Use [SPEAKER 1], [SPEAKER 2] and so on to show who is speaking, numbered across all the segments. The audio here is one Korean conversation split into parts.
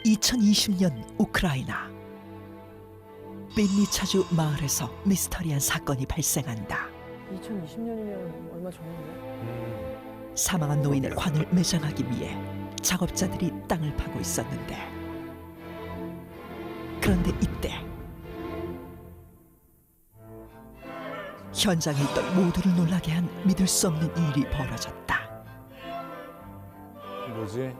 [SPEAKER 1] 2020년 우크라이나 빈니차주 마을에서 미스터리한 사건이 발생한다.
[SPEAKER 2] 2020년이면 얼마 전인데?
[SPEAKER 1] 사망한 노인의 관을 매장하기 위해 작업자들이 땅을 파고 있었는데, 그런데 이때 현장에 있던 모두를 놀라게 한 믿을 수 없는 일이 벌어졌다.
[SPEAKER 3] 뭐지?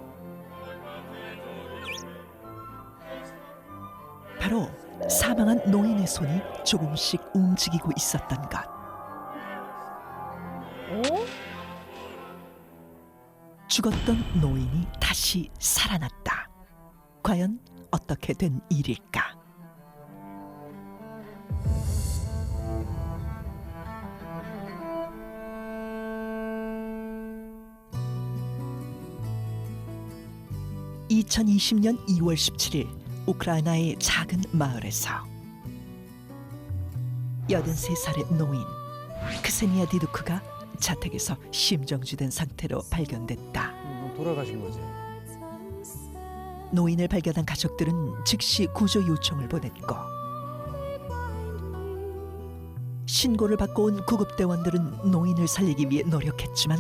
[SPEAKER 1] 바로 사망한 노인의 손이 조금씩 움직이고 있었던 것.
[SPEAKER 2] 어?
[SPEAKER 1] 죽었던 노인이 다시 살아났다. 과연 어떻게 된 일일까? (2020년 2월 17일) 우크라이나의 작은 마을에서 83살의 노인 크세니아 디두크가 자택에서 심정지된 상태로 발견됐다.
[SPEAKER 3] 돌아가신 거지.
[SPEAKER 1] 노인을 발견한 가족들은 즉시 구조 요청을 보냈고, 신고를 받고 온 구급대원들은 노인을 살리기 위해 노력했지만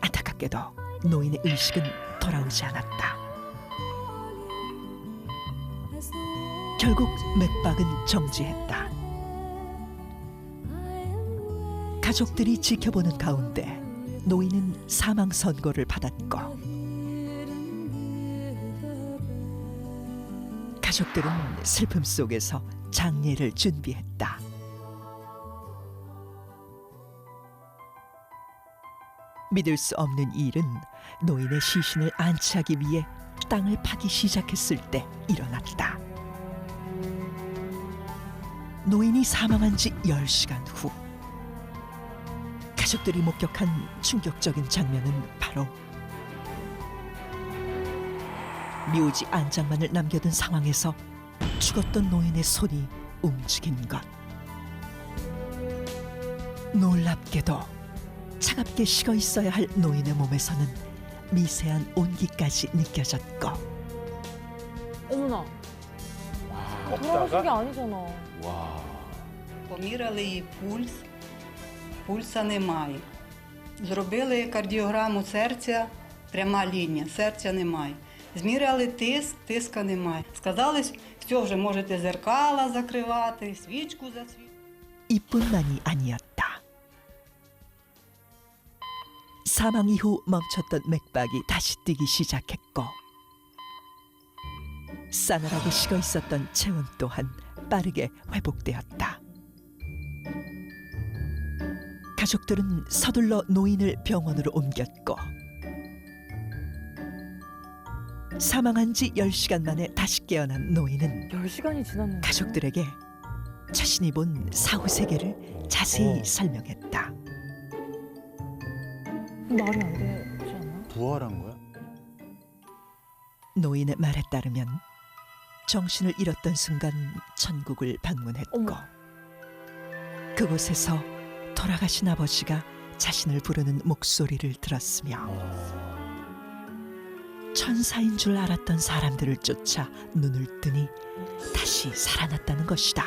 [SPEAKER 1] 안타깝게도 노인의 의식은 돌아오지 않았다. 결국 맥박은 정지했다. 가족들이 지켜보는 가운데 노인은 사망 선고를 받았고, 가족들은 슬픔 속에서 장례를 준비했다. 믿을 수 없는 일은 노인의 시신을 안치하기 위해 땅을 파기 시작했을 때 일어났다. 노인이 사망한 지 10시간 후, 가족들이 목격한 충격적인 장면은 바로 묘지 안장만을 남겨둔 상황에서 죽었던 노인의 손이 움직인 것. 놀랍게도 차갑게 식어 있어야 할 노인의 몸에서는 미세한 온기까지 느껴졌고,
[SPEAKER 2] 어머나, 돌아가신
[SPEAKER 3] 없다가?
[SPEAKER 2] 게 아니잖아.
[SPEAKER 3] 와.
[SPEAKER 4] Поміряли її пульс, пульса немає. Зробили кардіограму серця, пряма лінія, серця немає. Зміряли тиск, тиска немає. Сказали, все, вже можете зеркала закривати, свічку засвітити.
[SPEAKER 1] 이뿐만이 아니었다. 사망 이후 멈췄던 맥박이 다시 뛰기 시작했고, 싸늘하게 식어 있었던 체온 또한 빠르게 회복되었다. 가족들은 서둘러 노인을 병원으로 옮겼고, 사망한 지 10시간 만에 다시 깨어난 노인은
[SPEAKER 2] 10시간이 지났는데.
[SPEAKER 1] 가족들에게 자신이 본 사후 세계를 자세히 설명했다.
[SPEAKER 2] 말이 안 되지 않나?
[SPEAKER 3] 부활한 거야?
[SPEAKER 1] 노인의 말에 따르면 정신을 잃었던 순간 천국을 방문했고,
[SPEAKER 2] 어머.
[SPEAKER 1] 그곳에서 돌아가신 아버지가 자신을 부르는 목소리를 들었으며, 천사인 줄 알았던 사람들을 쫓아 눈을 뜨니 다시 살아났다는 것이다.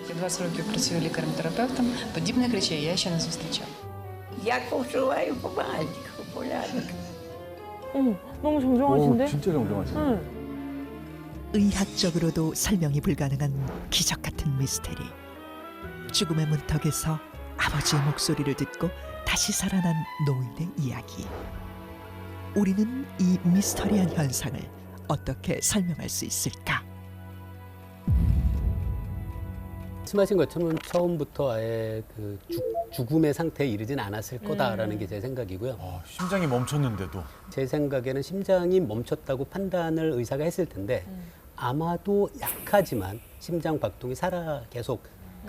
[SPEAKER 5] Я 20 років працюю лікарем-терапевтом. Подібних речей я ще не зустрічала.
[SPEAKER 6] як поживаю по мальчику, порядок.
[SPEAKER 2] 어머, 너무 정정하신데?
[SPEAKER 3] 진짜 정정하시네.
[SPEAKER 2] 응.
[SPEAKER 1] 의학적으로도 설명이 불가능한 기적 같은 미스테리. 죽음의 문턱에서 아버지의 목소리를 듣고 다시 살아난 노인의 이야기. 우리는 이 미스터리한 현상을 어떻게 설명할 수 있을까?
[SPEAKER 7] 말씀하신 것처럼 처음부터 아예 그 죽음의 상태에 이르진 않았을 거다라는 게 제 생각이고요.
[SPEAKER 3] 심장이 멈췄는데도.
[SPEAKER 7] 제 생각에는 심장이 멈췄다고 판단을 의사가 했을 텐데 아마도 약하지만 심장 박동이 계속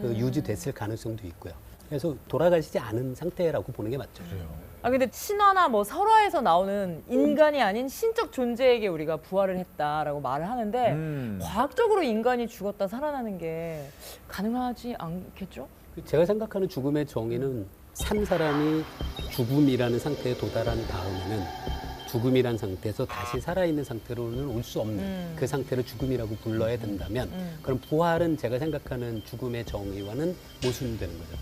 [SPEAKER 7] 유지됐을 가능성도 있고요. 그래서 돌아가시지 않은 상태라고 보는 게 맞죠.
[SPEAKER 3] 그래요.
[SPEAKER 2] 아 근데 신화나 뭐 설화에서 나오는 인간이 아닌 신적 존재에게 우리가 부활을 했다라고 말을 하는데 과학적으로 인간이 죽었다 살아나는 게 가능하지 않겠죠?
[SPEAKER 7] 제가 생각하는 죽음의 정의는 산 사람이 죽음이라는 상태에 도달한 다음에는 죽음이란 상태에서 다시 살아있는 상태로는 올 수 없는 그 상태를 죽음이라고 불러야 된다면 그럼 부활은 제가 생각하는 죽음의 정의와는 모순되는 거죠.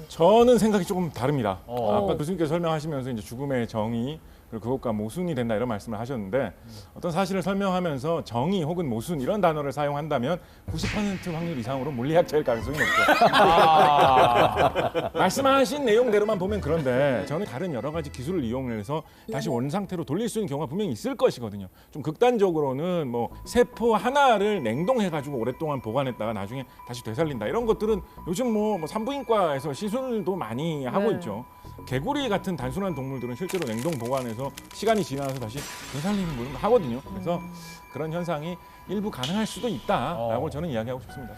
[SPEAKER 8] 저는 생각이 조금 다릅니다. 아까 교수님께서 설명하시면서 이제 죽음의 정의 그리고 그것과 모순이 된다 이런 말씀을 하셨는데 어떤 사실을 설명하면서 정의 혹은 모순 이런 단어를 사용한다면 90% 확률 이상으로 물리학자일 가능성이 높죠. 말씀하신 내용대로만 보면 그런데 저는 다른 여러 가지 기술을 이용해서 다시 원 상태로 돌릴 수 있는 경우가 분명히 있을 것이거든요. 좀 극단적으로는 뭐 세포 하나를 냉동해가지고 오랫동안 보관했다가 나중에 다시 되살린다 이런 것들은 요즘 뭐 산부인과에서 시술도 많이 하고 있죠. 개구리 같은 단순한 동물들은 실제로 냉동 보관해서 시간이 지나서 다시 되살리는 것도 하거든요. 그래서 그런 현상이 일부 가능할 수도 있다라고 저는 이야기하고 싶습니다.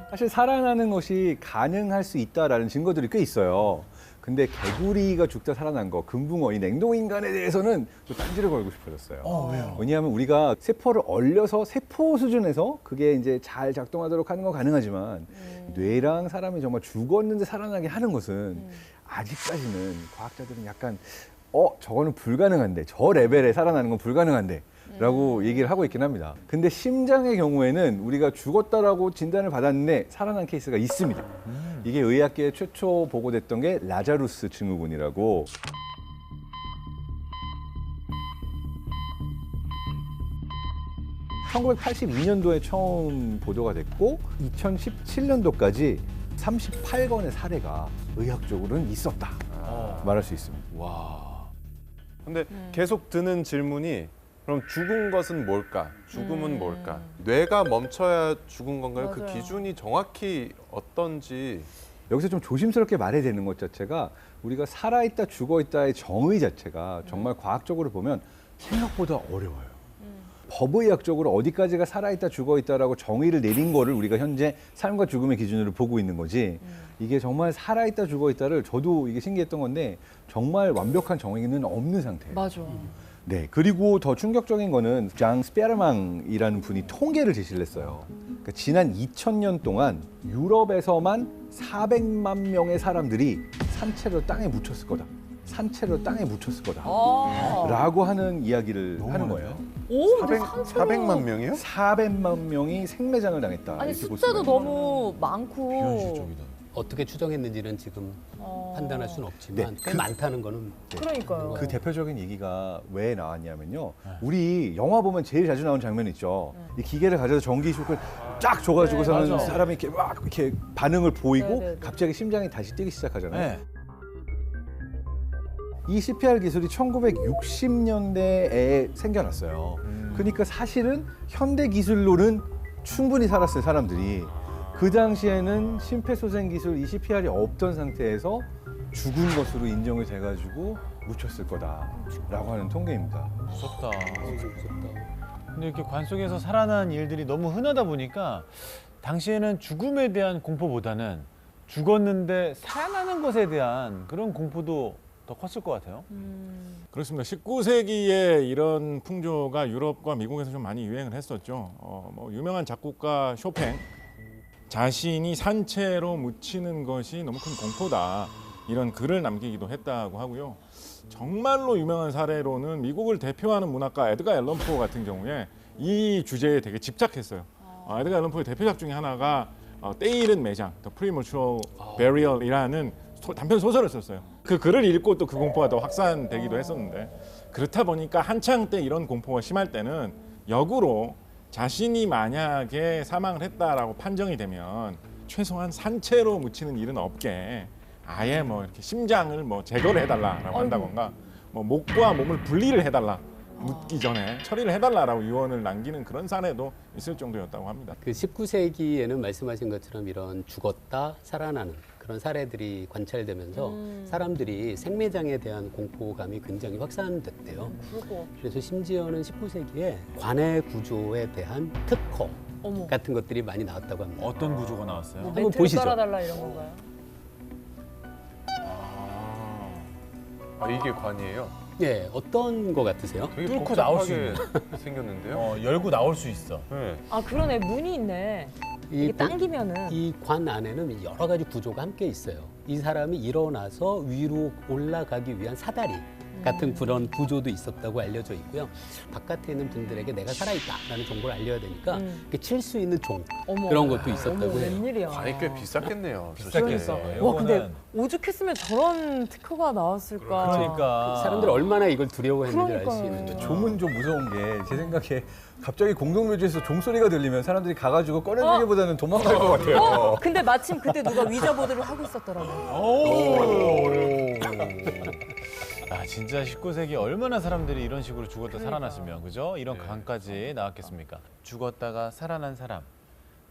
[SPEAKER 9] 사실 살아나는 것이 가능할 수 있다라는 증거들이 꽤 있어요. 근데 개구리가 죽다 살아난 거, 금붕어, 이 냉동인간에 대해서는 또 딴지를 걸고 싶어졌어요.
[SPEAKER 3] 왜요?
[SPEAKER 9] 왜냐하면 우리가 세포를 얼려서 세포 수준에서 그게 이제 잘 작동하도록 하는 건 가능하지만 뇌랑 사람이 정말 죽었는데 살아나게 하는 것은 아직까지는 과학자들은 약간 저거는 불가능한데, 저 레벨에 살아나는 건 불가능한데 라고 얘기를 하고 있긴 합니다. 근데 심장의 경우에는 우리가 죽었다라고 진단을 받았는데 살아난 케이스가 있습니다. 이게 의학계에 최초 보고됐던 게 라자루스 증후군이라고. (1982년도에) 처음 보도가 됐고 2017년도까지 38건의 사례가 의학적으로는 있었다 말할 수 있습니다.
[SPEAKER 10] 와. 근데 계속 드는 질문이 그럼 죽은 것은 뭘까? 죽음은 뭘까? 뇌가 멈춰야 죽은 건가요?
[SPEAKER 2] 맞아요.
[SPEAKER 10] 그 기준이 정확히 어떤지.
[SPEAKER 9] 여기서 좀 조심스럽게 말해야 되는 것 자체가 우리가 살아있다 죽어있다의 정의 자체가 정말 과학적으로 보면 생각보다 어려워요. 법의학적으로 어디까지가 살아있다 죽어있다라고 정의를 내린 거를 우리가 현재 삶과 죽음의 기준으로 보고 있는 거지 이게 정말 살아있다 죽어있다를 저도 이게 신기했던 건데 정말 완벽한 정의는 없는 상태예요.
[SPEAKER 2] 맞아.
[SPEAKER 9] 네, 그리고 더 충격적인 거는 장 스페르망이라는 분이 통계를 제시를 했어요. 그러니까 지난 2000년 동안 유럽에서만 400만 명의 사람들이 산채로 땅에 묻혔을 거다. 산채로 땅에 묻혔을 거다. 라고 하는 이야기를 하는 거예요.
[SPEAKER 2] 오, 근데
[SPEAKER 10] 400만 명이요?
[SPEAKER 9] 400만 명이 생매장을 당했다.
[SPEAKER 2] 아니
[SPEAKER 9] 이렇게 볼
[SPEAKER 2] 숫자도
[SPEAKER 9] 수가 있어요.
[SPEAKER 2] 너무 많고.
[SPEAKER 3] 비현실적이다.
[SPEAKER 7] 어떻게 추정했는지는 지금 판단할 수는 없지만 꽤 많다는 거는
[SPEAKER 2] 그러니까요.
[SPEAKER 9] 그 대표적인 얘기가 왜 나왔냐면요. 우리 영화 보면 제일 자주 나오는 장면 있죠. 이 기계를 가져서 전기 쇼크를 쫙 줘가지고서는
[SPEAKER 3] 맞아.
[SPEAKER 9] 사람이 이렇게 막 이렇게 반응을 보이고
[SPEAKER 2] 네.
[SPEAKER 9] 갑자기 심장이 다시 뛰기 시작하잖아요.
[SPEAKER 3] 네.
[SPEAKER 9] 이 CPR 기술이 1960년대에 생겨났어요. 그러니까 사실은 현대 기술로는 충분히 살았어요, 사람들이. 그 당시에는 심폐소생 기술 이 CPR이 없던 상태에서 죽은 것으로 인정이 돼가지고 묻혔을 거다라고 하는 통계입니다.
[SPEAKER 3] 무섭다. 근데 이렇게 관 속에서 살아난 일들이 너무 흔하다 보니까 당시에는 죽음에 대한 공포보다는 죽었는데 살아나는 것에 대한 그런 공포도 더 컸을 것 같아요.
[SPEAKER 8] 그렇습니다. 19세기에 이런 풍조가 유럽과 미국에서 좀 많이 유행을 했었죠. 뭐 유명한 작곡가 쇼팽 자신이 산채로 묻히는 것이 너무 큰 공포다 이런 글을 남기기도 했다고 하고요. 정말로 유명한 사례로는 미국을 대표하는 문학가 에드가 앨런 포 같은 경우에 이 주제에 되게 집착했어요. 에드가 앨런 포의 대표작 중에 하나가 때이른 매장, The Premature Burial이라는 단편 소설을 썼어요. 그 글을 읽고 또 그 공포가 더 확산되기도 했었는데 그렇다 보니까 한창 때 이런 공포가 심할 때는 역으로 자신이 만약에 사망을 했다라고 판정이 되면 최소한 산채로 묻히는 일은 없게 아예 뭐 이렇게 심장을 뭐 제거를 해달라라고 한다던가 뭐 목과 몸을 분리를 해달라 묻기 전에 처리를 해달라라고 유언을 남기는 그런 사례도 있을 정도였다고 합니다.
[SPEAKER 7] 그 19세기에는 말씀하신 것처럼 이런 죽었다 살아나는 그런 사례들이 관찰되면서 사람들이 생매장에 대한 공포감이 굉장히 확산됐대요. 그래서 심지어는 19세기에 관의 구조에 대한 특허 같은 것들이 많이 나왔다고 합니다.
[SPEAKER 3] 어떤 구조가 나왔어요?
[SPEAKER 7] 한번
[SPEAKER 2] 멘트를
[SPEAKER 7] 보시죠.
[SPEAKER 2] 깔아달라 이런 건가요?
[SPEAKER 10] 이게 관이에요?
[SPEAKER 7] 예, 어떤 거 같으세요?
[SPEAKER 10] 되게
[SPEAKER 3] 뚫고 나올 수
[SPEAKER 10] 복잡하게 생겼는데요?
[SPEAKER 3] 열고 나올 수 있어.
[SPEAKER 10] 네.
[SPEAKER 2] 아 그러네 문이 있네. 이게 당기면은.
[SPEAKER 7] 이 관 안에는 여러 가지 구조가 함께 있어요. 이 사람이 일어나서 위로 올라가기 위한 사다리 같은 그런 구조도 있었다고 알려져 있고요. 바깥에 있는 분들에게 내가 살아있다라는 정보를 알려야 되니까 칠 수 있는 종
[SPEAKER 2] 어머.
[SPEAKER 7] 그런 것도 있었다고
[SPEAKER 2] 어머,
[SPEAKER 7] 해요.
[SPEAKER 2] 웬일이야.
[SPEAKER 10] 관이 꽤 비쌌겠네요.
[SPEAKER 3] 비쌌겠어요.
[SPEAKER 2] 와 근데
[SPEAKER 3] 요거는-
[SPEAKER 2] 오죽했으면 저런 특허가 나왔을까.
[SPEAKER 3] 그러니까
[SPEAKER 7] 사람들이 얼마나 이걸 두려워했는지 알 수
[SPEAKER 2] 그러니까요.
[SPEAKER 7] 있는 거죠.
[SPEAKER 9] 종은 좀 무서운 게 제 생각에 갑자기 공동묘지에서 종소리가 들리면 사람들이 가가지고 꺼내주기보다는 도망갈 것 같아요.
[SPEAKER 2] 근데 마침 그때 누가 위자보드를 하고 있었더라고요.
[SPEAKER 3] 아 진짜 19세기 얼마나 사람들이 이런 식으로 죽었다 살아났으면 그죠? 이런 강까지 나왔겠습니까? 죽었다가 살아난 사람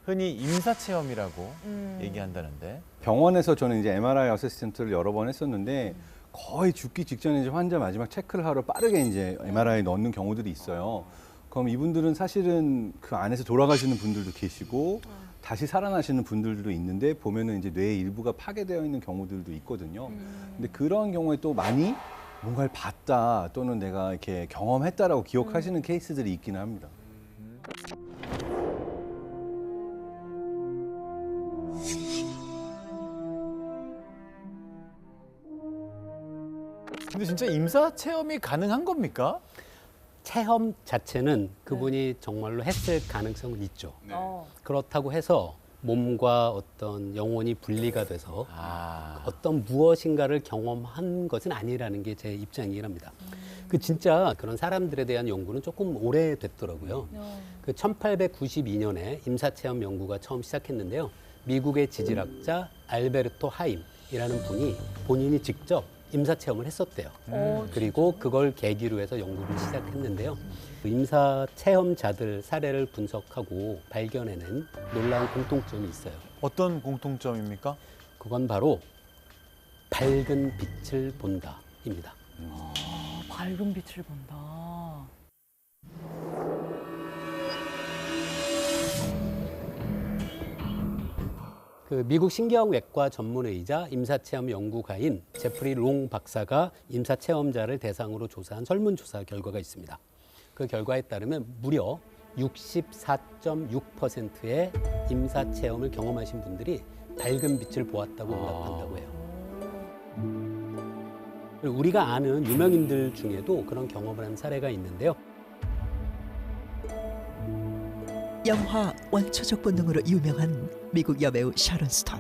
[SPEAKER 3] 흔히 임사체험이라고 얘기한다는데
[SPEAKER 9] 병원에서 저는 이제 MRI 어시스턴트를 여러 번 했었는데 거의 죽기 직전에 이제 환자 마지막 체크를 하러 빠르게 이제 MRI 넣는 경우들이 있어요. 그럼 이분들은 사실은 그 안에서 돌아가시는 분들도 계시고 다시 살아나시는 분들도 있는데 보면은 이제 뇌의 일부가 파괴되어 있는 경우들도 있거든요. 근데 그런 경우에 또 많이 뭔가를 봤다 또는 내가 이렇게 경험했다라고 기억하시는 케이스들이 있기는 합니다.
[SPEAKER 3] 근데 진짜 임사 체험이 가능한 겁니까?
[SPEAKER 7] 체험 자체는 그분이 정말로 했을 가능성은 있죠.
[SPEAKER 2] 어.
[SPEAKER 7] 그렇다고 해서 몸과 어떤 영혼이 분리가 돼서
[SPEAKER 3] 아
[SPEAKER 7] 어떤 무엇인가를 경험한 것은 아니라는 게 제 입장이긴 합니다. 그 진짜 그런 사람들에 대한 연구는 조금 오래됐더라고요. 그 1892년에 임사체험 연구가 처음 시작했는데요. 미국의 지질학자 알베르토 하임이라는 분이 본인이 직접 임사체험을 했었대요. 그리고 그걸 계기로 해서 연구를 시작했는데요. 그 임사체험자들 사례를 분석하고 발견해낸 놀라운 공통점이 있어요.
[SPEAKER 3] 어떤 공통점입니까?
[SPEAKER 7] 그건 바로 밝은 빛을 본다입니다.
[SPEAKER 2] 밝은 빛을 본다.
[SPEAKER 7] 그 미국 신경외과 전문의이자 임사체험 연구가인 제프리 롱 박사가 임사체험자를 대상으로 조사한 설문조사 결과가 있습니다. 그 결과에 따르면 무려 64.6%의 임사체험을 경험하신 분들이 밝은 빛을 보았다고 응답한다고 해요. 그리고 우리가 아는 유명인들 중에도 그런 경험을 한 사례가 있는데요.
[SPEAKER 1] 영화 원초적 본능으로 유명한 미국 여배우 샤론 스톤.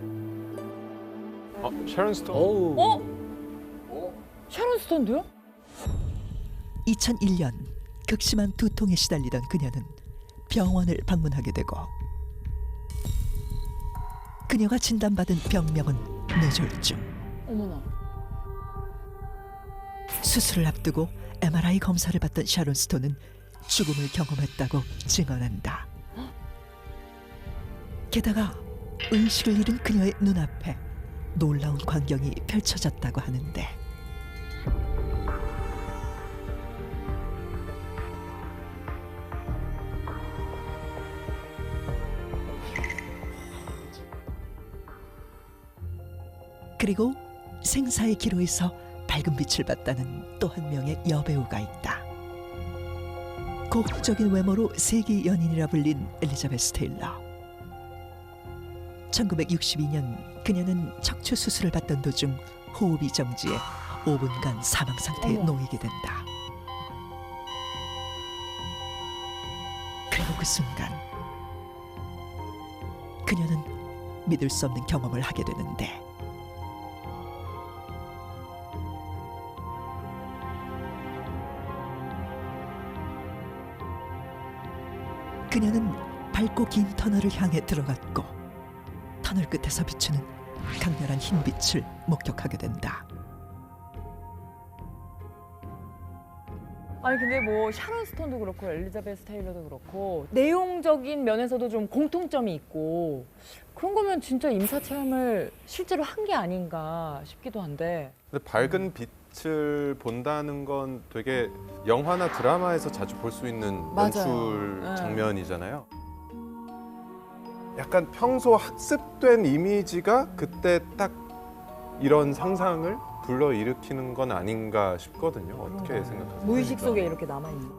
[SPEAKER 10] sharon stone.
[SPEAKER 7] 어우,
[SPEAKER 2] 샤론 스톤도요?
[SPEAKER 1] 2001년 극심한 두통에 시달리던 그녀는 병원을 방문하게 되고 그녀가 진단받은 병명은 뇌졸중.
[SPEAKER 2] 어머나.
[SPEAKER 1] 수술을 앞두고 MRI 검사를 받던 샤론 스톤은 죽음을 경험했다고 증언한다. 게다가 의식을 잃은 그녀의 눈앞에 놀라운 광경이 펼쳐졌다고 하는데 그리고 생사의 기로에서 밝은 빛을 봤다는 또 한 명의 여배우가 있다. 고혹적인 외모로 세기 연인이라 불린 엘리자베스 테일러. 1962년 그녀는 척추 수술을 받던 도중 호흡이 정지해 5분간 사망 상태에 놓이게 된다. 그리고 그 순간 그녀는 믿을 수 없는 경험을 하게 되는데 그녀는 밝고 긴 터널을 향해 들어갔고 터널 끝에서 비추는 강렬한 흰 빛을 목격하게 된다.
[SPEAKER 2] 아니 근데 뭐 샤론 스톤도 그렇고 엘리자베스 테일러도 그렇고 내용적인 면에서도 좀 공통점이 있고 그런 거면 진짜 임사 체험을 실제로 한 게 아닌가 싶기도 한데.
[SPEAKER 10] 근데 밝은 빛을 본다는 건 되게 영화나 드라마에서 자주 볼 수 있는
[SPEAKER 2] 맞아요.
[SPEAKER 10] 연출
[SPEAKER 2] 네.
[SPEAKER 10] 장면이잖아요. 약간 평소 학습된 이미지가 그때 딱 이런 상상을 불러일으키는 건 아닌가 싶거든요. 어떻게 생각하세요?
[SPEAKER 2] 무의식 속에 이렇게 남아있는.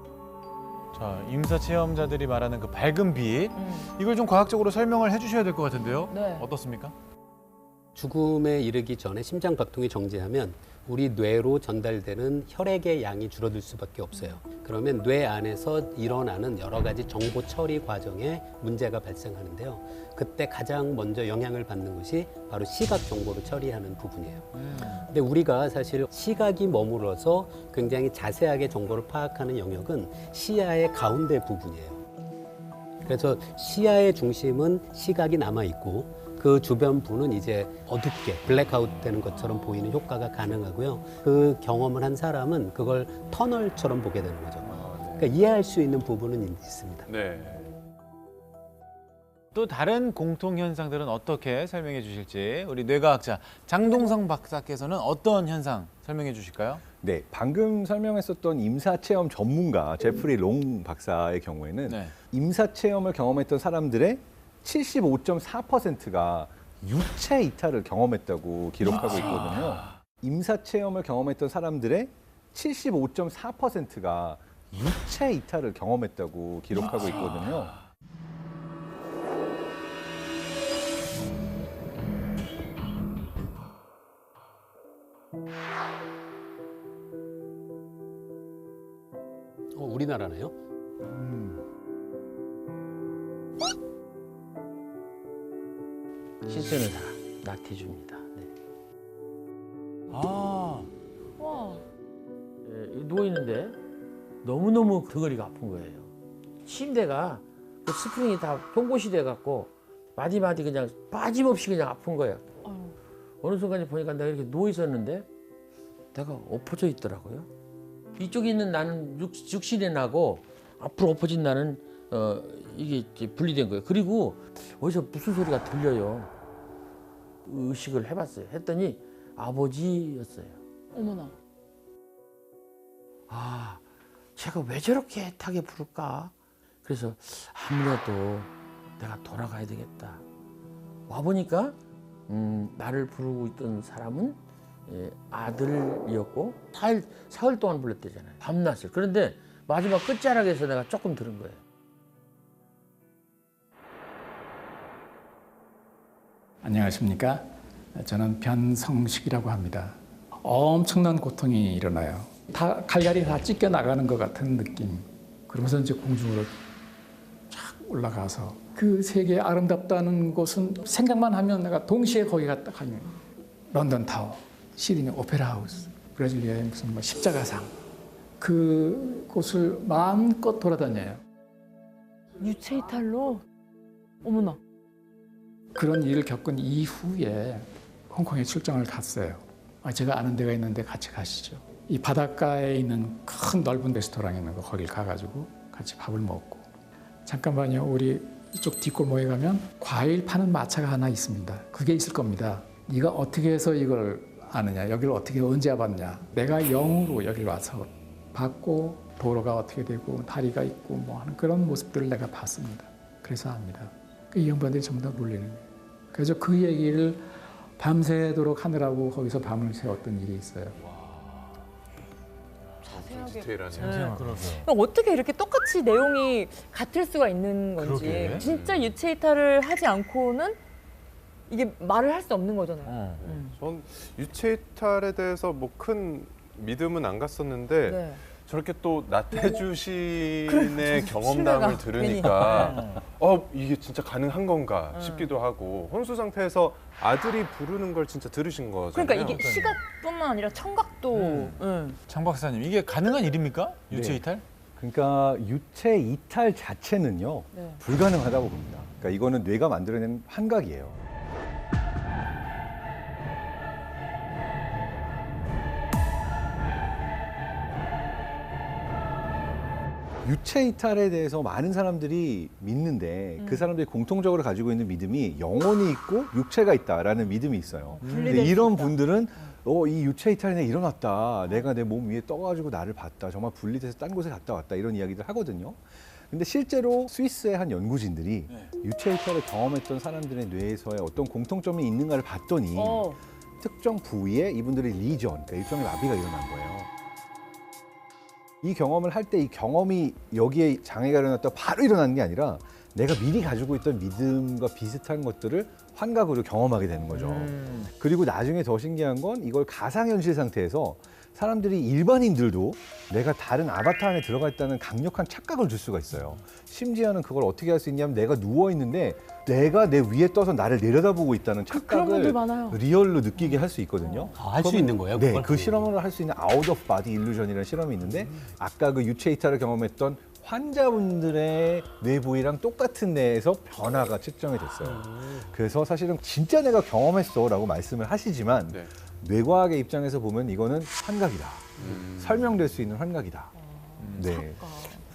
[SPEAKER 3] 자 임사 체험자들이 말하는 그 밝은 빛 이걸 좀 과학적으로 설명을 해주셔야 될 것 같은데요.
[SPEAKER 2] 네.
[SPEAKER 3] 어떻습니까?
[SPEAKER 7] 죽음에 이르기 전에 심장 박동이 정지하면 우리 뇌로 전달되는 혈액의 양이 줄어들 수밖에 없어요. 그러면 뇌 안에서 일어나는 여러 가지 정보 처리 과정에 문제가 발생하는데요. 그때 가장 먼저 영향을 받는 것이 바로 시각 정보를 처리하는 부분이에요. 근데 우리가 사실 시각이 머물러서 굉장히 자세하게 정보를 파악하는 영역은 시야의 가운데 부분이에요. 그래서 시야의 중심은 시각이 남아 있고 그 주변부는 이제 어둡게 블랙아웃 되는 것처럼 보이는 효과가 가능하고요. 그 경험을 한 사람은 그걸 터널처럼 보게 되는 거죠. 그러니까 이해할 수 있는 부분은 있습니다.
[SPEAKER 10] 네.
[SPEAKER 3] 또 다른 공통 현상들은 어떻게 설명해 주실지 우리 뇌과학자 장동성 박사께서는 어떤 현상 설명해 주실까요?
[SPEAKER 9] 네, 방금 설명했었던 임사체험 전문가 제프리 롱 박사의 경우에는
[SPEAKER 3] 네.
[SPEAKER 9] 임사체험을 경험했던 사람들의 75.4%가 유체 이탈을 경험했다고 기록하고 있거든요. 임사체험을 경험했던 사람들의 75.4%가 유체 이탈을 경험했다고 기록하고 있거든요.
[SPEAKER 7] 우리나라네요.
[SPEAKER 11] 실수는 다 낙태줍니다. 네.
[SPEAKER 3] 아,
[SPEAKER 2] 와.
[SPEAKER 11] 누워 있는데 너무너무 등허리가 아픈 거예요. 침대가 그 스프링이 다 송곳이 돼 갖고 마디마디 그냥 빠짐없이 그냥 아픈 거예요. 어느 순간에 보니까 내가 이렇게 누워 있었는데 내가 엎어져 있더라고요. 이쪽에 있는 나는 육신의 나고 앞으로 엎어진 나는 이게 이제 분리된 거예요. 그리고 어디서 무슨 소리가 들려요. 의식을 해봤어요. 했더니 아버지였어요.
[SPEAKER 2] 어머나.
[SPEAKER 11] 아, 제가 왜 저렇게 애타게 부를까? 그래서 아무래도 내가 돌아가야 되겠다. 와보니까 나를 부르고 있던 사람은 아들이었고 사흘 동안 불렀대잖아요. 밤낮을. 그런데 마지막 끝자락에서 내가 조금 들은 거예요.
[SPEAKER 12] 안녕하십니까? 저는 변성식이라고 합니다. 엄청난 고통이 일어나요. 칼갈이 다 찢겨 나가는 것 같은 느낌. 그러면서 이제 공중으로 쫙 올라가서 그 세계 아름답다는 곳은 생각만 하면 내가 동시에 거기 갔다 가면 런던 타워, 시드니 오페라 하우스, 브라질리아의 무슨 십자가상 그 곳을 마음껏 돌아다녀요.
[SPEAKER 2] 유체 이탈로? 어머나.
[SPEAKER 12] 그런 일을 겪은 이후에 홍콩에 출장을 갔어요. 제가 아는 데가 있는데 같이 가시죠. 이 바닷가에 있는 큰 넓은 레스토랑이 있는 거 거길 가가지고 같이 밥을 먹고 잠깐만요. 우리 이쪽 뒷골목에 가면 과일 파는 마차가 하나 있습니다. 그게 있을 겁니다. 네가 어떻게 해서 이걸 아느냐? 여기를 어떻게 언제 와봤냐? 내가 영으로 여기 와서 봤고 도로가 어떻게 되고 다리가 있고 뭐 하는 그런 모습들을 내가 봤습니다. 그래서 압니다. 이 양반들이 전부 다 놀리는 거예요. 그래서 그 얘기를 밤새도록 하느라고 거기서 밤을 새웠던 일이 있어요.
[SPEAKER 2] 자세하게.
[SPEAKER 10] 디테일하네요.
[SPEAKER 2] 어떻게 이렇게 똑같이 내용이 같을 수가 있는 건지.
[SPEAKER 3] 그러게.
[SPEAKER 2] 진짜 유체 이탈을 하지 않고는 이게 말을 할 수 없는 거잖아요.
[SPEAKER 10] 전 유체 이탈에 대해서 뭐 큰 믿음은 안 갔었는데
[SPEAKER 2] 네.
[SPEAKER 10] 저렇게 또 나태주 시인의
[SPEAKER 2] 그래,
[SPEAKER 10] 경험담을
[SPEAKER 2] 신뢰가
[SPEAKER 10] 들으니까 이게 진짜 가능한 건가 싶기도 하고 혼수 상태에서 아들이 부르는 걸 진짜 들으신 거잖아요.
[SPEAKER 2] 그러니까 이게 시각뿐만 아니라 청각도.
[SPEAKER 3] 장 박사님 이게 가능한 일입니까? 유체
[SPEAKER 9] 네.
[SPEAKER 3] 이탈?
[SPEAKER 9] 그러니까 유체 이탈 자체는요
[SPEAKER 2] 네.
[SPEAKER 9] 불가능하다고 봅니다. 그러니까 이거는 뇌가 만들어낸 환각이에요. 유체 이탈에 대해서 많은 사람들이 믿는데 그 사람들이 공통적으로 가지고 있는 믿음이 영혼이 있고 육체가 있다라는 믿음이 있어요. 근데 이런 분들은 이 유체 이탈이 내가 일어났다. 내가 내 몸 위에 떠가지고 나를 봤다. 정말 분리돼서 딴 곳에 갔다 왔다. 이런 이야기들 하거든요. 근데 실제로 스위스의 한 연구진들이 유체 이탈을 경험했던 사람들의 뇌에서의 어떤 공통점이 있는가를 봤더니 특정 부위에 이분들의 리전, 그러니까 일종의 마비가 일어난 거예요. 이 경험을 할 때 이 경험이 여기에 장애가 일어났다고 바로 일어나는 게 아니라 내가 미리 가지고 있던 믿음과 비슷한 것들을 환각으로 경험하게 되는 거죠. 그리고 나중에 더 신기한 건 이걸 가상현실 상태에서 사람들이 일반인들도 내가 다른 아바타 안에 들어가 있다는 강력한 착각을 줄 수가 있어요. 심지어는 그걸 어떻게 할 수 있냐면 내가 누워 있는데 내가 내 위에 떠서 나를 내려다보고 있다는
[SPEAKER 2] 그런
[SPEAKER 9] 착각을
[SPEAKER 2] 분들 많아요.
[SPEAKER 9] 리얼로 느끼게 할 수 있거든요.
[SPEAKER 7] 할 수 있는 거예요?
[SPEAKER 9] 네,
[SPEAKER 7] 그걸?
[SPEAKER 9] 그 실험을 할 수 있는 아웃 오브 바디 일루전이라는 실험이 있는데 아까 그 유체 이탈을 경험했던 환자분들의 뇌 부위랑 똑같은 뇌에서 변화가 측정이 됐어요. 그래서 사실은 진짜 내가 경험했어라고 말씀을 하시지만
[SPEAKER 10] 네.
[SPEAKER 9] 뇌과학의 입장에서 보면 이거는 환각이다. 설명될 수 있는 환각이다. 네.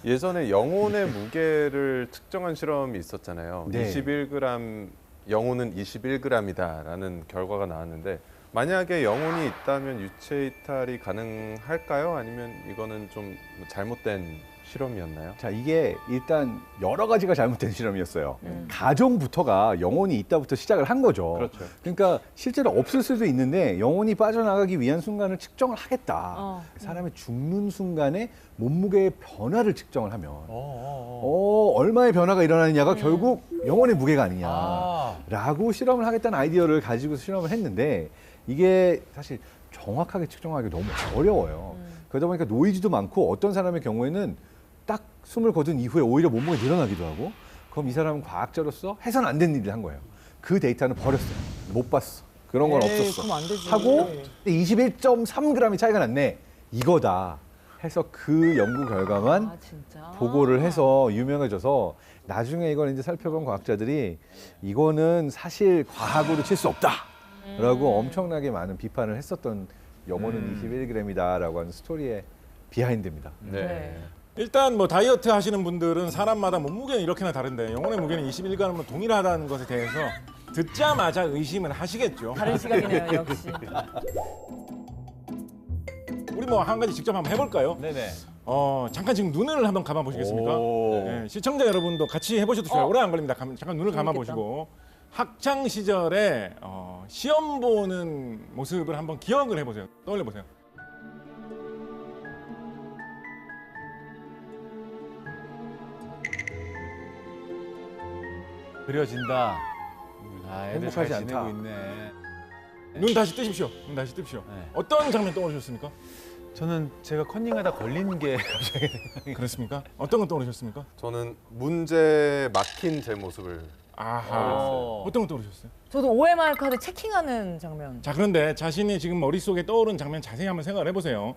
[SPEAKER 10] 예전에 영혼의 무게를 측정한 실험이 있었잖아요.
[SPEAKER 9] 네.
[SPEAKER 10] 21g, 영혼은 21g이다라는 결과가 나왔는데 만약에 영혼이 있다면 유체 이탈이 가능할까요? 아니면 이거는 좀 잘못된 실험이었나요?
[SPEAKER 9] 자, 이게 일단 여러 가지가 잘못된 실험이었어요. 가정부터가 영혼이 있다부터 시작을 한 거죠.
[SPEAKER 10] 그렇죠.
[SPEAKER 9] 그러니까 실제로 없을 수도 있는데 영혼이 빠져나가기 위한 순간을 측정을 하겠다. 사람이 죽는 순간에 몸무게의 변화를 측정을 하면 얼마의 변화가 일어나느냐가 결국 영혼의 무게가 아니냐라고 실험을 하겠다는 아이디어를 가지고 실험을 했는데 이게 사실 정확하게 측정하기 너무 어려워요. 그러다 보니까 노이즈도 많고 어떤 사람의 경우에는 딱 숨을 거둔 이후에 오히려 몸무게 늘어나기도 하고 그럼 이 사람은 과학자로서 해서는 안 되는 일을 한 거예요. 그 데이터는 버렸어요. 못 봤어. 그런 건 없었어.
[SPEAKER 2] 그럼 안 되지.
[SPEAKER 9] 하고 21.3g이 차이가 났네. 이거다 해서 그 연구 결과만
[SPEAKER 2] 진짜?
[SPEAKER 9] 보고를 해서 유명해져서 나중에 이걸 이제 살펴본 과학자들이 이거는 사실 과학으로 칠 수 없다라고 엄청나게 많은 비판을 했었던 영혼은 21g이다라고 하는 스토리의 비하인드입니다.
[SPEAKER 10] 네.
[SPEAKER 8] 일단 뭐 다이어트 하시는 분들은 사람마다 몸무게는 이렇게나 다른데 영혼의 무게는 21g으로 동일하다는 것에 대해서 듣자마자 의심을 하시겠죠.
[SPEAKER 2] 다른 시각이네요, 역시.
[SPEAKER 8] 우리 뭐 한 가지 직접 한번 해볼까요?
[SPEAKER 3] 네네.
[SPEAKER 8] 잠깐 지금 눈을 한번 감아 보시겠습니까?
[SPEAKER 10] 오.
[SPEAKER 8] 네, 시청자 여러분도 같이 해보셔도 좋아요. 오래 안 걸립니다. 잠깐 눈을 감아 보시고 학창 시절에 시험 보는 모습을 한번 기억을 해보세요. 떠올려 보세요.
[SPEAKER 3] 그려진다. 아, 애들
[SPEAKER 9] 행복하지
[SPEAKER 3] 잘 지내고
[SPEAKER 9] 않다.
[SPEAKER 3] 있네.
[SPEAKER 8] 눈 다시 뜨십시오. 눈 다시 뜨십시오.
[SPEAKER 3] 네.
[SPEAKER 8] 어떤 장면 떠오르셨습니까?
[SPEAKER 3] 저는 제가 컨닝하다 걸린 게 갑자기
[SPEAKER 8] 그렇습니까? 어떤 건 떠오르셨습니까?
[SPEAKER 10] 저는 문제 막힌 제 모습을
[SPEAKER 8] 아하. 어떤 건 떠오르셨어요?
[SPEAKER 2] 저도 OMR 카드 체킹하는 장면.
[SPEAKER 8] 자, 그런데 자신이 지금 머릿속에 떠오른 장면 자세히 한번 생각을 해보세요.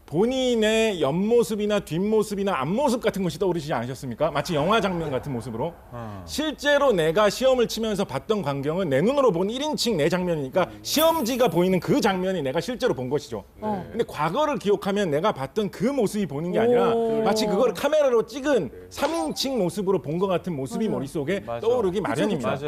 [SPEAKER 8] 본인의 옆모습이나 뒷모습이나 앞모습 같은 것이 떠오르시지 않으셨습니까? 마치 영화 장면 같은 모습으로. 실제로 내가 시험을 치면서 봤던 광경은 내 눈으로 본 1인칭 내 장면이니까 시험지가 보이는 그 장면이 내가 실제로 본 것이죠. 근데 과거를 기억하면 내가 봤던 그 모습이 보는 게 아니라 마치 그걸 카메라로 찍은 3인칭 모습으로 본 것 같은 모습이 머릿속에 떠오르기 마련입니다.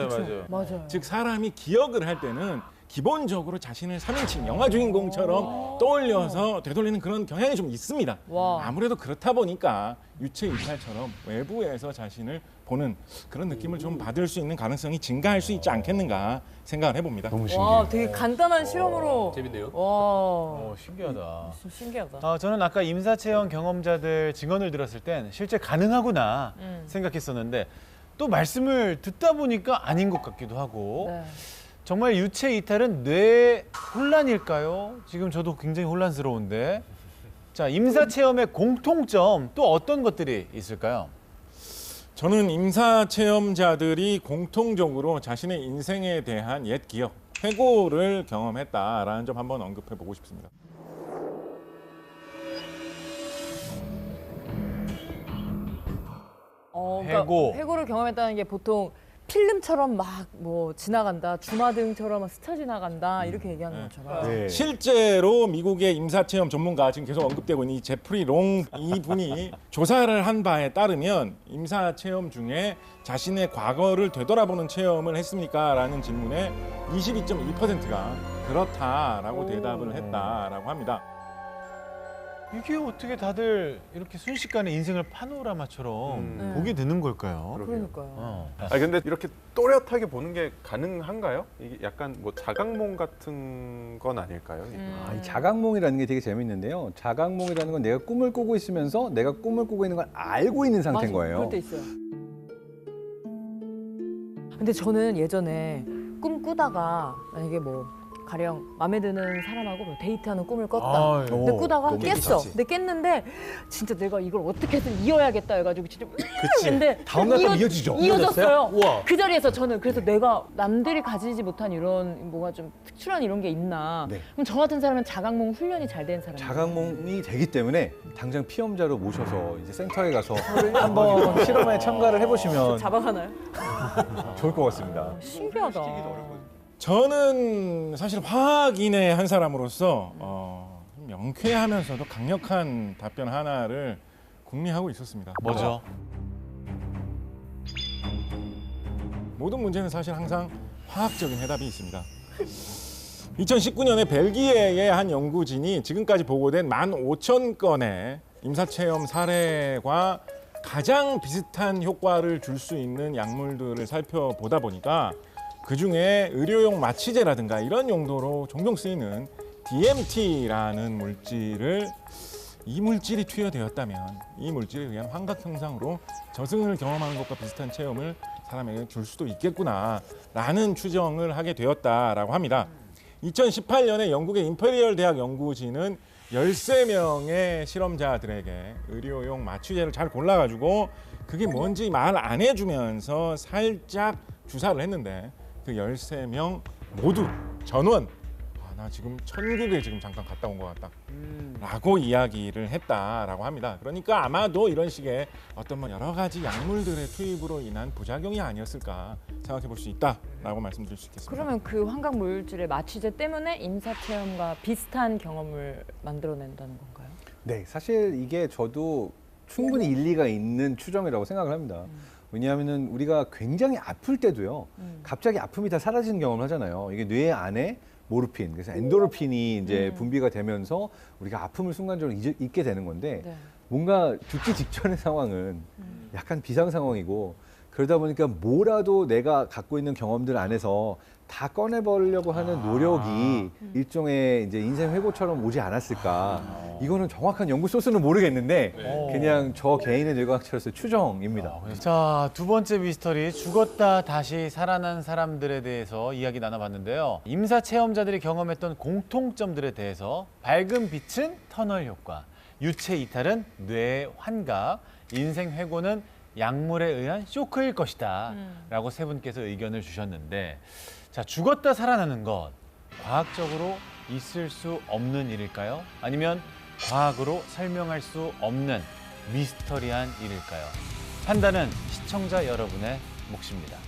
[SPEAKER 2] 맞아요.
[SPEAKER 8] 즉 사람이 기억을 할 때는 기본적으로 자신을 3인칭 영화 주인공처럼 떠올려서 되돌리는 그런 경향이 좀 있습니다.
[SPEAKER 2] 와.
[SPEAKER 8] 아무래도 그렇다 보니까 유체 이탈처럼 외부에서 자신을 보는 그런 느낌을 좀 받을 수 있는 가능성이 증가할 수 있지 않겠는가 생각을 해봅니다.
[SPEAKER 9] 너무 신기해요.
[SPEAKER 2] 와, 되게 간단한 실험으로.
[SPEAKER 7] 재밌네요.
[SPEAKER 2] 와,
[SPEAKER 3] 신기하다.
[SPEAKER 2] 진짜 신기하다.
[SPEAKER 3] 저는 아까 임사체험 경험자들 증언을 들었을 땐 실제 가능하구나 생각했었는데 또 말씀을 듣다 보니까 아닌 것 같기도 하고
[SPEAKER 2] 네.
[SPEAKER 3] 정말 유체 이탈은 뇌 혼란일까요? 지금 저도 굉장히 혼란스러운데. 자, 임사 체험의 공통점 또 어떤 것들이 있을까요?
[SPEAKER 8] 저는 임사 체험자들이 공통적으로 자신의 인생에 대한 옛 기억, 회고를 경험했다라는 점 한번 언급해 보고 싶습니다.
[SPEAKER 3] 회고.
[SPEAKER 2] 회고를 경험했다는 게 보통 필름처럼 막 뭐 지나간다, 주마등처럼 막 스쳐 지나간다 이렇게 얘기하는 것처럼.
[SPEAKER 9] 네.
[SPEAKER 8] 실제로 미국의 임사체험 전문가 지금 계속 언급되고 있는 이 제프리 롱 이분이 조사를 한 바에 따르면 임사체험 중에 자신의 과거를 되돌아보는 체험을 했습니까? 라는 질문에 22.2%가 그렇다라고 대답을 했다라고 합니다.
[SPEAKER 3] 이게 어떻게 다들 이렇게 순식간에 인생을 파노라마처럼 보게 되는 걸까요?
[SPEAKER 2] 그러니까요.
[SPEAKER 10] 근데 이렇게 또렷하게 보는 게 가능한가요? 이게 약간 뭐 자각몽 같은 건 아닐까요? 이게?
[SPEAKER 9] 이 자각몽이라는 게 되게 재밌는데요. 자각몽이라는 건 내가 꿈을 꾸고 있으면서 내가 꿈을 꾸고 있는 걸 알고 있는 상태인 거예요.
[SPEAKER 2] 그럴 때 있어요. 근데 저는 예전에 꿈 꾸다가 만약에 뭐 가령 마음에 드는 사람하고 뭐 데이트하는 꿈을 꿨다. 근데 꾸다가 깼어. 근데 깼는데 진짜 내가 이걸 어떻게든 이어야겠다 해가지고 진짜 근데
[SPEAKER 9] 다음날 또 이어지죠.
[SPEAKER 2] 이어졌어요.
[SPEAKER 9] 우와.
[SPEAKER 2] 그 자리에서 저는 그래서 내가 남들이 가지지 못한 이런 뭐가 좀 특출한 이런 게 있나.
[SPEAKER 9] 네.
[SPEAKER 2] 그럼 저 같은 사람은 자각몽 훈련이 잘 된 사람.
[SPEAKER 9] 자각몽이 되기 때문에 당장 피험자로 모셔서 이제 센터에 가서 한번 실험에 참가를 해보시면
[SPEAKER 2] 잡아가나요?
[SPEAKER 9] 좋을 것 같습니다.
[SPEAKER 2] 신기하다.
[SPEAKER 8] 저는 사실 화학인의 한 사람으로서 명쾌하면서도 강력한 답변 하나를 궁리하고 있었습니다.
[SPEAKER 3] 뭐죠?
[SPEAKER 8] 모든 문제는 사실 항상 화학적인 해답이 있습니다. 2019년에 벨기에의 한 연구진이 지금까지 보고된 15,000건의 임사체험 사례과 가장 비슷한 효과를 줄 수 있는 약물들을 살펴보다 보니까 그중에 의료용 마취제라든가 이런 용도로 종종 쓰이는 DMT라는 물질을 이 물질이 투여되었다면 이 물질에 의한 환각 현상으로 저승을 경험하는 것과 비슷한 체험을 사람에게 줄 수도 있겠구나라는 추정을 하게 되었다라고 합니다. 2018년에 영국의 임페리얼 대학 연구진은 13명의 실험자들에게 의료용 마취제를 잘 골라가지고 그게 뭔지 말 안 해주면서 살짝 주사를 했는데 그 13명 모두 전원 나 지금 천국에 지금 잠깐 갔다 온 것 같다 라고 이야기를 했다라고 합니다. 그러니까 아마도 이런 식의 어떤 뭐 여러 가지 약물들의 투입으로 인한 부작용이 아니었을까 생각해 볼 수 있다라고 말씀드릴 수 있겠습니다.
[SPEAKER 2] 그러면 그 환각 물질의 마취제 때문에 임사체험과 비슷한 경험을 만들어낸다는 건가요?
[SPEAKER 9] 네, 사실 이게 저도 충분히 일리가 있는 추정이라고 생각을 합니다. 왜냐하면은 우리가 굉장히 아플 때도요, 갑자기 아픔이 다 사라지는 경험을 하잖아요. 이게 뇌 안에 모르핀, 그래서 엔도르핀이 이제 분비가 되면서 우리가 아픔을 순간적으로 잊게 되는 건데 뭔가 죽기 직전의 상황은 약간 비상 상황이고 그러다 보니까 뭐라도 내가 갖고 있는 경험들 안에서 다 꺼내보려고 하는 노력이 일종의 이제 인생 회고처럼 오지 않았을까. 이거는 정확한 연구 소스는 모르겠는데 그냥 저 개인의 뇌과학자로서의 추정입니다.
[SPEAKER 3] 자, 두 번째 미스터리 죽었다 다시 살아난 사람들에 대해서 이야기 나눠봤는데요. 임사 체험자들이 경험했던 공통점들에 대해서 밝은 빛은 터널 효과, 유체 이탈은 뇌의 환각, 인생 회고는 약물에 의한 쇼크일 것이다 라고 세 분께서 의견을 주셨는데, 자, 죽었다 살아나는 것 과학적으로 있을 수 없는 일일까요? 아니면 과학으로 설명할 수 없는 미스터리한 일일까요? 판단은 시청자 여러분의 몫입니다.